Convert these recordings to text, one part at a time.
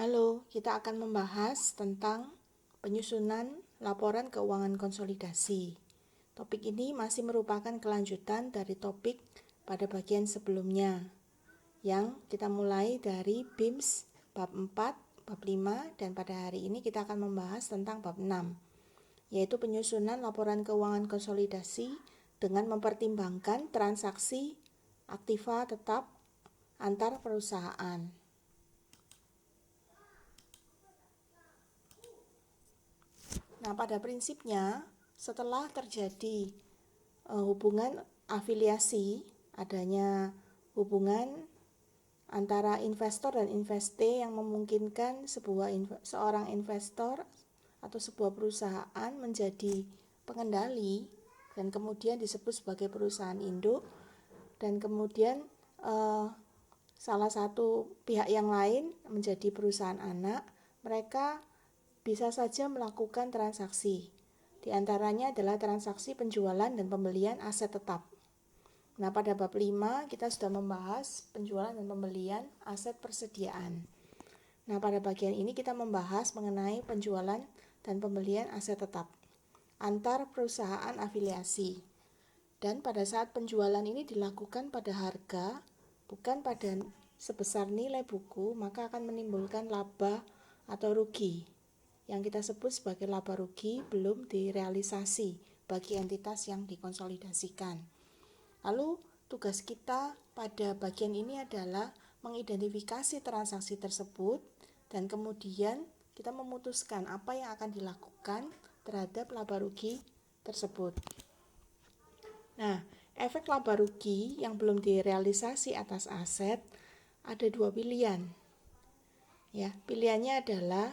Halo, kita akan membahas tentang penyusunan laporan keuangan konsolidasi. Topik ini masih merupakan kelanjutan dari topik pada bagian sebelumnya, yang kita mulai dari BIMS bab 4, bab 5, dan pada hari ini kita akan membahas tentang bab 6, yaitu penyusunan laporan keuangan konsolidasi dengan mempertimbangkan transaksi aktiva tetap antar perusahaan. Nah, pada prinsipnya, setelah terjadi hubungan afiliasi, adanya hubungan antara investor dan investee yang memungkinkan seorang investor atau sebuah perusahaan menjadi pengendali dan kemudian disebut sebagai perusahaan induk, dan kemudian salah satu pihak yang lain menjadi perusahaan anak. Mereka bisa saja melakukan transaksi. Di antaranya adalah transaksi penjualan dan pembelian aset tetap. Nah, pada bab 5 kita sudah membahas penjualan dan pembelian aset persediaan. Nah, pada bagian ini kita membahas mengenai penjualan dan pembelian aset tetap antar perusahaan afiliasi. Dan pada saat penjualan ini dilakukan pada harga, bukan pada sebesar nilai buku, maka akan menimbulkan laba atau rugi, yang kita sebut sebagai laba rugi belum direalisasi bagi entitas yang dikonsolidasikan. Lalu tugas kita pada bagian ini adalah mengidentifikasi transaksi tersebut dan kemudian kita memutuskan apa yang akan dilakukan terhadap laba rugi tersebut. Nah, efek laba rugi yang belum direalisasi atas aset ada dua pilihan. Ya, pilihannya adalah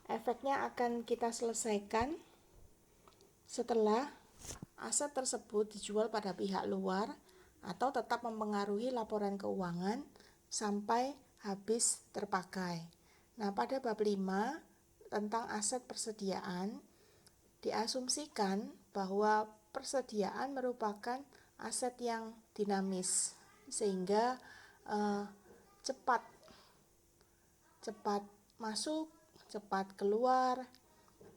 efeknya akan kita selesaikan setelah aset tersebut dijual pada pihak luar atau tetap mempengaruhi laporan keuangan sampai habis terpakai. Nah, pada bab 5 tentang aset persediaan, diasumsikan bahwa persediaan merupakan aset yang dinamis sehingga cepat masuk, cepat keluar,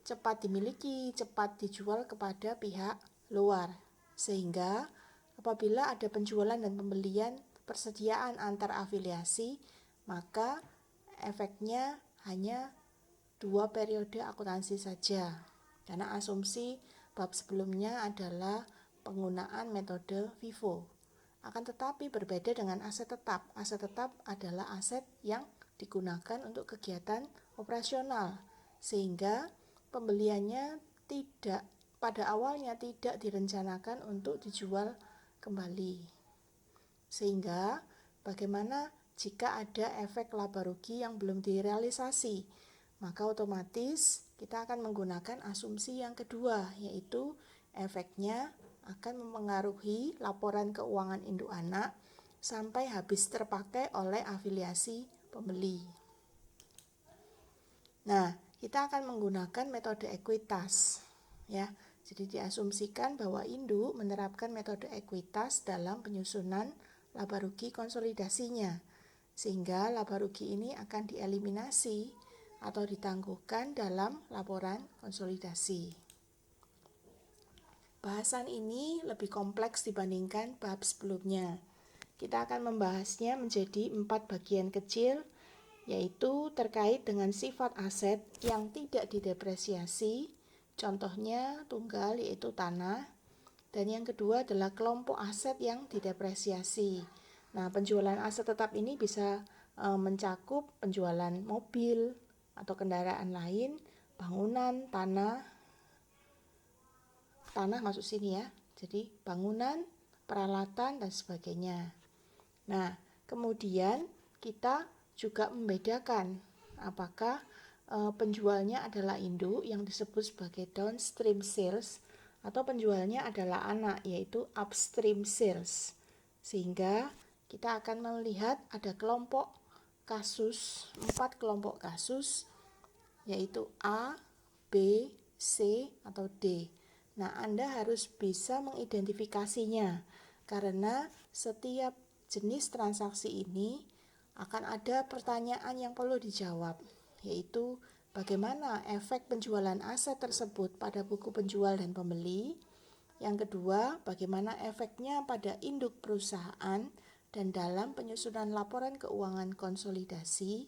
cepat dimiliki, cepat dijual kepada pihak luar. Sehingga apabila ada penjualan dan pembelian persediaan antar afiliasi, maka efeknya hanya 2 periode akuntansi saja. Karena asumsi bab sebelumnya adalah penggunaan metode FIFO. Akan tetapi berbeda dengan aset tetap. Aset tetap adalah aset yang digunakan untuk kegiatan operasional, sehingga pembeliannya pada awalnya tidak direncanakan untuk dijual kembali. Sehingga bagaimana jika ada efek laba rugi yang belum direalisasi, maka otomatis kita akan menggunakan asumsi yang kedua, yaitu efeknya akan mempengaruhi laporan keuangan induk anak sampai habis terpakai oleh afiliasi pembeli. Nah, kita akan menggunakan metode ekuitas, ya. Jadi diasumsikan bahwa induk menerapkan metode ekuitas dalam penyusunan laba rugi konsolidasinya, sehingga laba rugi ini akan dieliminasi atau ditangguhkan dalam laporan konsolidasi. Bahasan ini lebih kompleks dibandingkan bab sebelumnya. Kita akan membahasnya menjadi 4 bagian kecil, yaitu terkait dengan sifat aset yang tidak didepresiasi, contohnya tunggal yaitu tanah, dan yang kedua adalah kelompok aset yang didepresiasi. Nah, penjualan aset tetap ini bisa mencakup penjualan mobil atau kendaraan lain, bangunan, tanah masuk sini ya. Jadi bangunan, peralatan, dan sebagainya. Nah, kemudian kita juga membedakan apakah penjualnya adalah induk yang disebut sebagai downstream sales atau penjualnya adalah anak yaitu upstream sales. Sehingga kita akan melihat ada kelompok kasus, 4 kelompok kasus, yaitu A, B, C, atau D. Nah, Anda harus bisa mengidentifikasinya karena setiap jenis transaksi ini akan ada pertanyaan yang perlu dijawab, yaitu bagaimana efek penjualan aset tersebut pada buku penjual dan pembeli. Yang kedua, bagaimana efeknya pada induk perusahaan dan dalam penyusunan laporan keuangan konsolidasi.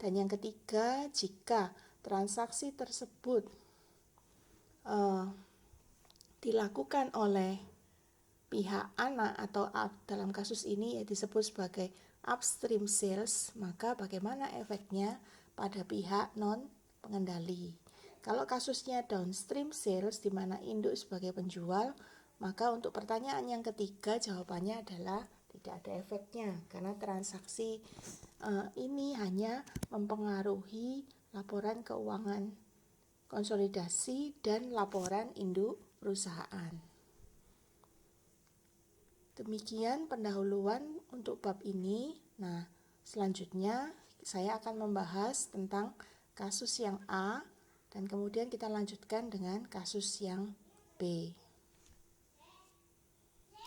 Dan yang ketiga, jika transaksi tersebut dilakukan oleh pihak anak atau dalam kasus ini disebut sebagai upstream sales, maka bagaimana efeknya pada pihak non pengendali. Kalau kasusnya downstream sales di mana induk sebagai penjual, maka untuk pertanyaan yang ketiga jawabannya adalah tidak ada efeknya karena transaksi ini hanya mempengaruhi laporan keuangan konsolidasi dan laporan induk perusahaan. Demikian pendahuluan untuk bab ini. Nah, selanjutnya saya akan membahas tentang kasus yang A dan kemudian kita lanjutkan dengan kasus yang B.